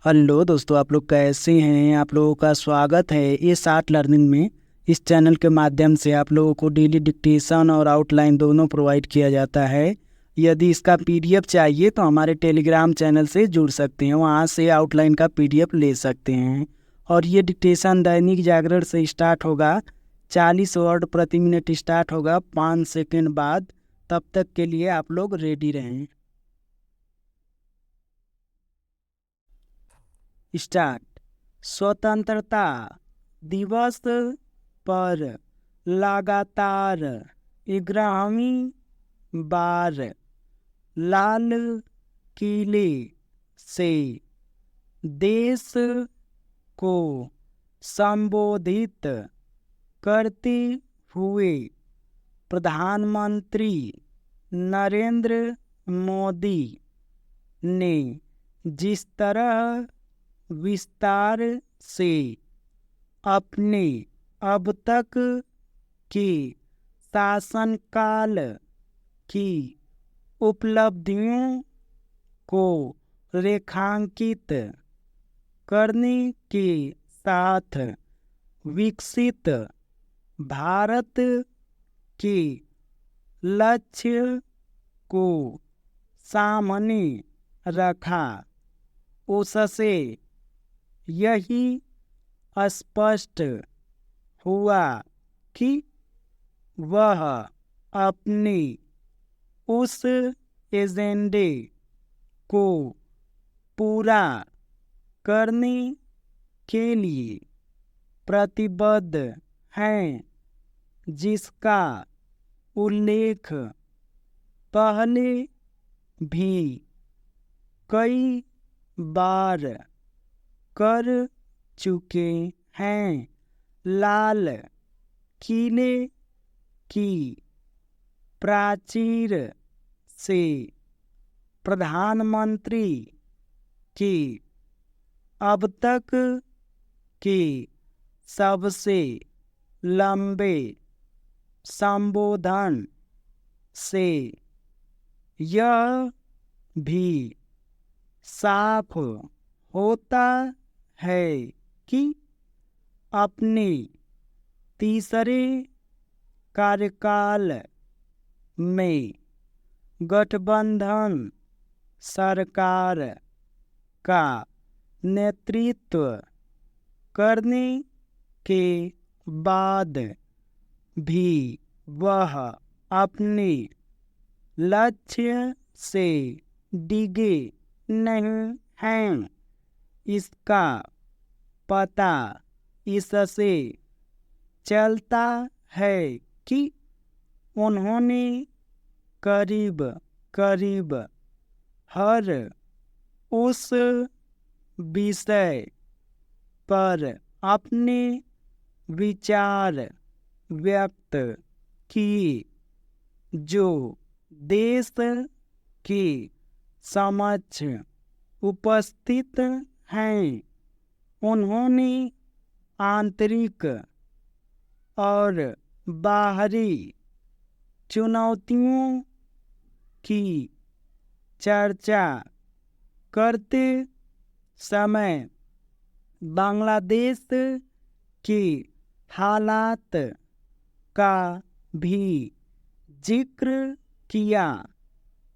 Hello दोस्तों, आप लोग कैसे हैं। आप लोगों का स्वागत है ये साथ लर्निंग में। इस चैनल के माध्यम से आप लोगों को डेली डिक्टेशन और आउटलाइन दोनों प्रोवाइड किया जाता है। यदि इसका पीडीएफ चाहिए तो हमारे टेलीग्राम चैनल से जुड़ सकते हैं, वहां से आउटलाइन का पीडीएफ ले सकते हैं। और ये डिक्टेशन दैनिक जागरण से स्टार्ट होगा। 40 वर्ड प्रति मिनट स्टार्ट होगा 5 सेकेंड बाद। तब तक के लिए आप लोग रेडी रहें। स्टार्ट। स्वतंत्रता दिवस पर लगातार 11वीं बार लाल किले से देश को संबोधित करते हुए प्रधानमंत्री नरेंद्र मोदी ने जिस तरह विस्तार से अपने अब तक के शासनकाल की उपलब्धियों को रेखांकित करने के साथ विकसित भारत के लक्ष्य को सामने रखा, उससे यही स्पष्ट हुआ कि वह अपने उस एजेंडे को पूरा करने के लिए प्रतिबद्ध हैं, जिसका उल्लेख पहले भी कई बार कर चुके हैं। लाल किले की प्राचीर से प्रधानमंत्री के अब तक के सबसे लंबे संबोधन से यह भी साफ होता है कि अपने तीसरे कार्यकाल में गठबंधन सरकार का नेतृत्व करने के बाद भी वह अपने लक्ष्य से डिगे नहीं हैं। इसका पता इससे चलता है कि उन्होंने करीब करीब हर उस विषय पर अपने विचार व्यक्त किए जो देश के समक्ष उपस्थित हैं। उन्होंने आंतरिक और बाहरी चुनौतियों की चर्चा करते समय बांग्लादेश के हालात का भी जिक्र किया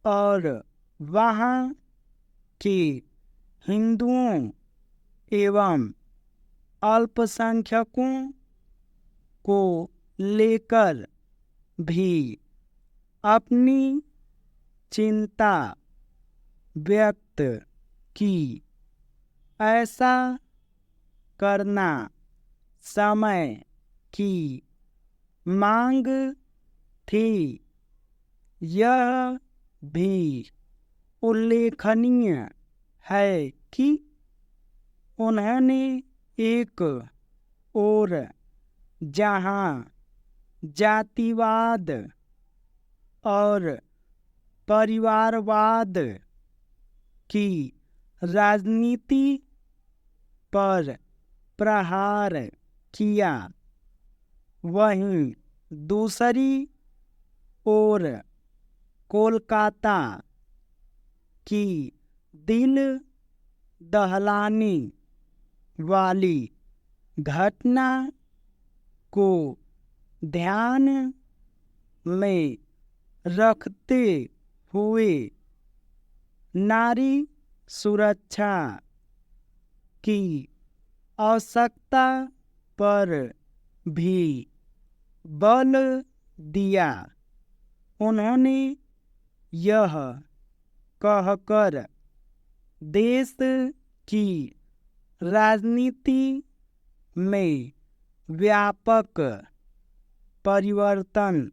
और वहाँ के हिंदुओं एवं अल्पसंख्यकों को लेकर भी अपनी चिंता व्यक्त की। ऐसा करना समय की मांग थी। यह भी उल्लेखनीय है कि उन्होंने एक और जहां जातिवाद और परिवारवाद की राजनीति पर प्रहार किया, वहीं दूसरी ओर कोलकाता की दिल दहलाने वाली घटना को ध्यान में रखते हुए नारी सुरक्षा की आवश्यकता पर भी बल दिया। उन्होंने यह कहकर देश की राजनीति में व्यापक परिवर्तन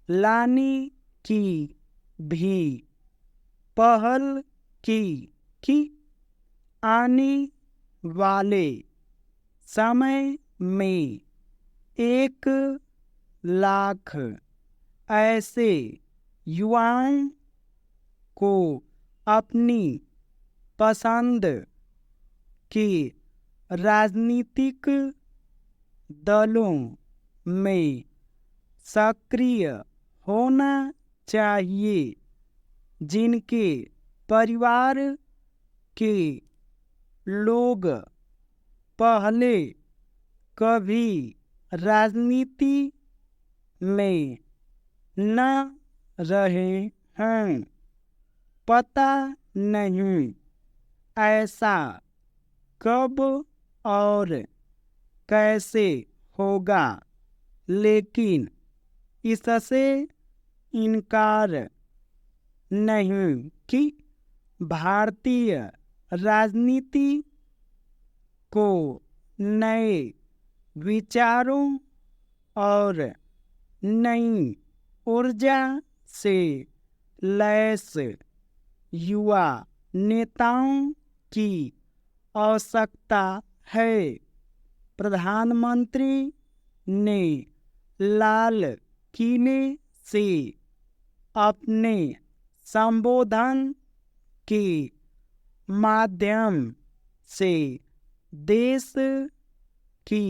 लाने की भी पहल की कि आने वाले समय में 1 लाख ऐसे युवाओं को अपनी पसंद के राजनीतिक दलों में सक्रिय होना चाहिए, जिनके परिवार के लोग पहले कभी राजनीति में न रहे हैं। पता नहीं ऐसा कब और कैसे होगा, लेकिन इससे इनकार नहीं कि भारतीय राजनीति को नए विचारों और नई ऊर्जा से लैस युवा नेताओं की आवश्यकता है। प्रधानमंत्री ने लाल किले से अपने संबोधन के माध्यम से देश की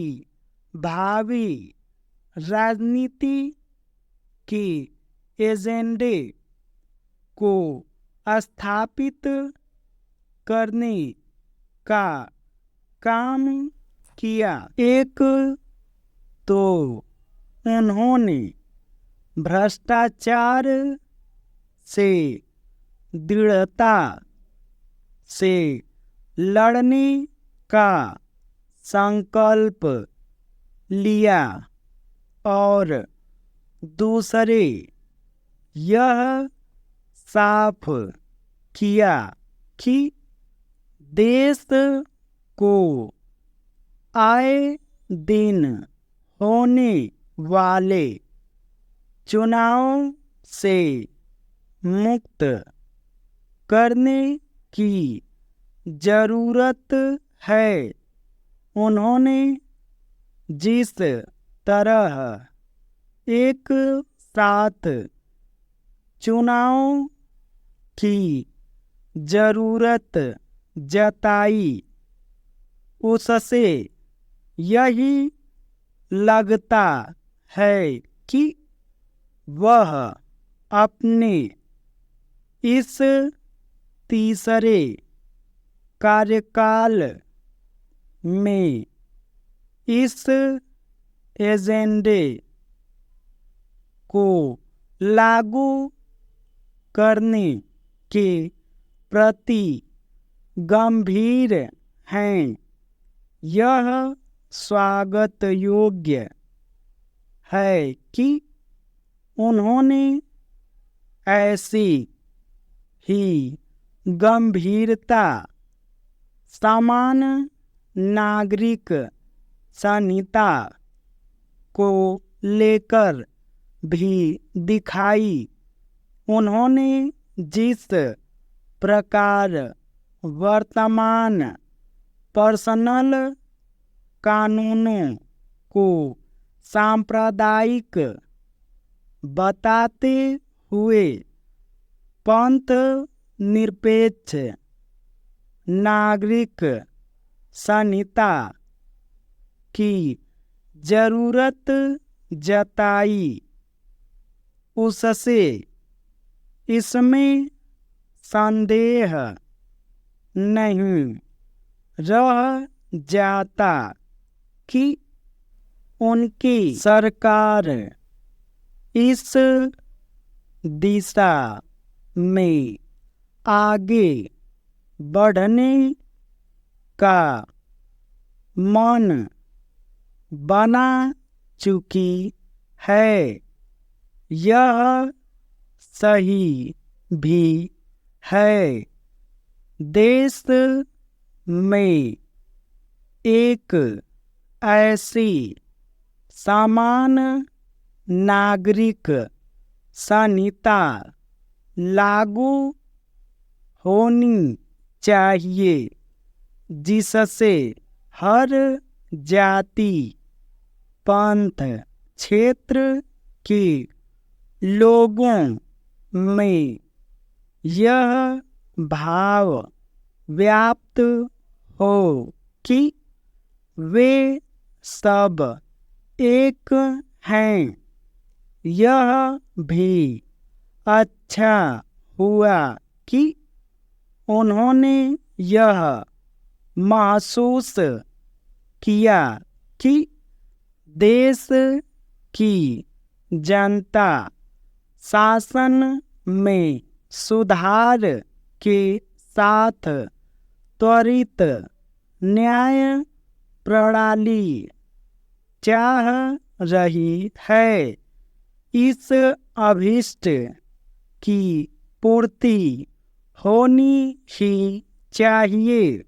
भावी राजनीति के एजेंडे को स्थापित करने का काम किया। एक तो उन्होंने भ्रष्टाचार से दृढ़ता से लड़ने का संकल्प लिया और दूसरे यह साफ किया कि देश को आए दिन होने वाले चुनाव से मुक्त करने की जरूरत है। उन्होंने जिस तरह एक साथ चुनाव की जरूरत जताई, उससे यही लगता है कि वह अपने इस तीसरे कार्यकाल में इस एजेंडे को लागू करने के प्रति गंभीर हैं। यह स्वागत योग्य है कि उन्होंने ऐसी ही गंभीरता समान नागरिक संहिता को लेकर भी दिखाई। उन्होंने जिस प्रकार वर्तमान पर्सनल कानूनों को सांप्रदायिक बताते हुए पंथ निरपेक्ष नागरिक संहिता की जरूरत जताई, उससे इसमें संदेह नहीं रह जाता कि उनकी सरकार इस दिशा में आगे बढ़ने का मन बना चुकी है। यह सही भी है। देश में एक ऐसी समान नागरिक संहिता लागू होनी चाहिए जिससे हर जाति, पंथ, क्षेत्र के लोगों में यह भाव व्याप्त हो कि वे सब एक हैं। यह भी अच्छा हुआ कि उन्होंने यह महसूस किया कि देश की जनता शासन में सुधार के साथ त्वरित न्याय प्रणाली चाह रही है। इस अभीष्ट की पूर्ति होनी ही चाहिए।